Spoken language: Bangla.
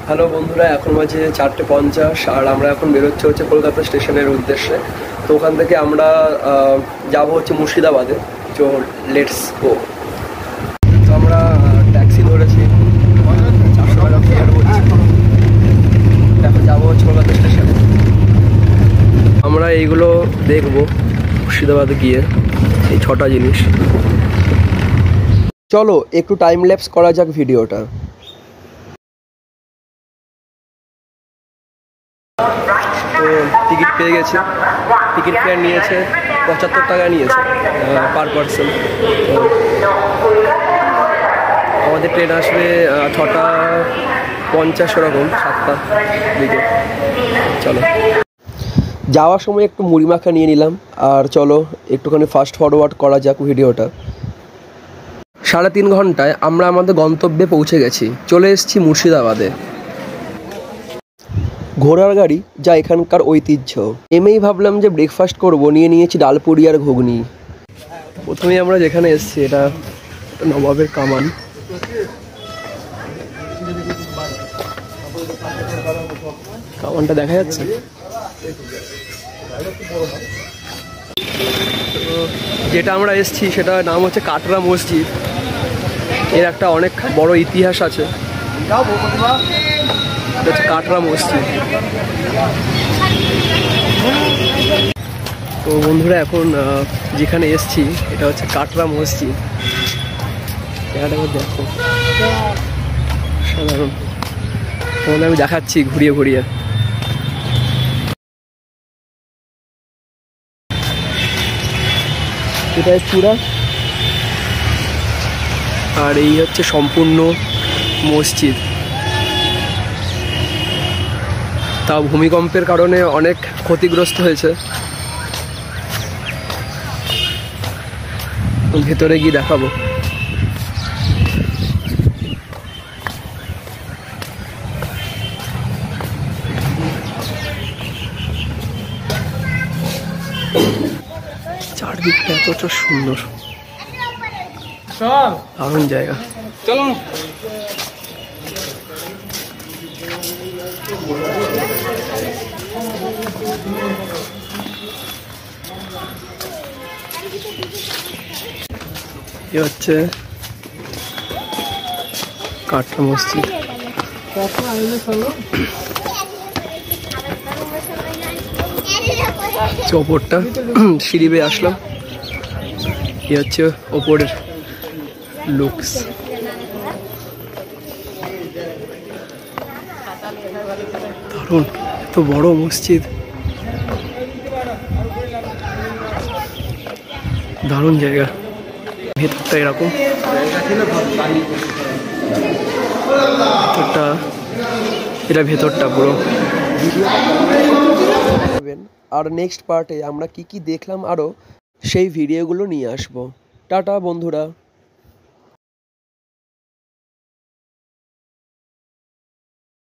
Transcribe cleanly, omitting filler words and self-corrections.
হ্যালো বন্ধুরা, এখন বাজে 4:50 আর আমরা এখন বেরোচ্ছি হচ্ছে কলকাতা স্টেশনের উদ্দেশ্যে। তো ওখান থেকে আমরা যাব হচ্ছে মুর্শিদাবাদে। তো লেটস গো। তো আমরা ট্যাক্সি ধরেছি, 400 টাকা ফেয়ার বলছি। এখন যাবো হচ্ছে কলকাতা স্টেশনে। আমরা এইগুলো দেখবো মুর্শিদাবাদে গিয়ে, এই 6টা জিনিস। চলো একটু টাইম ল্যাপস করা যাক ভিডিওটা। তো টিকিট পেয়ে গেছি, টিকিট ফেয়ার নিয়েছে 75 টাকা নিয়েছে পার পারসন। আমাদের ট্রেন আসবে 6:50 ওরকম, 7টার দিকে। চলো, যাওয়ার সময় একটু মুড়ি মাখা নিয়ে নিলাম। আর চলো একটুখানি ফাস্ট ফরওয়ার্ড করা যাক ভিডিওটা। 3.5 ঘন্টায় আমরা আমাদের গন্তব্যে পৌঁছে গেছি। চলে এসেছি মুর্শিদাবাদে। ঘোড়ার গাড়ি যা এখানকার ঐতিহ্য। নেমেই ভাবলাম যে ব্রেকফাস্ট করবো, নিয়ে নিয়েছি ডালপুরি আর ঘুগনি। প্রথমেই আমরা যেখানে এসেছি এটা নবাবের কামান। কামানটা দেখা যাচ্ছে। যেটা আমরা এসেছি সেটার নাম হচ্ছে কাটরা মসজিদ। এর একটা অনেক বড় ইতিহাস আছে। কাটরা মসজিদ। তো বন্ধুরা, এখন যেখানে এসছি এটা হচ্ছে কাটরা মসজিদ। দেখো সাধারণ, তোমাদের আমি দেখাচ্ছি ঘুরিয়ে ঘুরিয়ে। এটা চূড়া, আর এই হচ্ছে সম্পূর্ণ মসজিদ। তাও ভূমিকম্পের কারণে অনেক ক্ষতিগ্রস্ত হয়েছে। ভেতরে গিয়ে দেখাবো। চারদিকটা এতটা সুন্দর, দারুণ জায়গা। চলো, এ হচ্ছে কাটরা মসজিদ। ওপরটা সিঁড়ি বেয়ে আসলাম। এ হচ্ছে ওপরের লুকস। দারুণ, এত বড় মসজিদ, দারুণ জায়গা। ভেতরটা এরকম, এটা ভেতরটা পুরো। আর নেক্সট পার্টে আমরা কি কি দেখলাম আরো সেই ভিডিওগুলো নিয়ে আসবো। টাটা বন্ধুরা।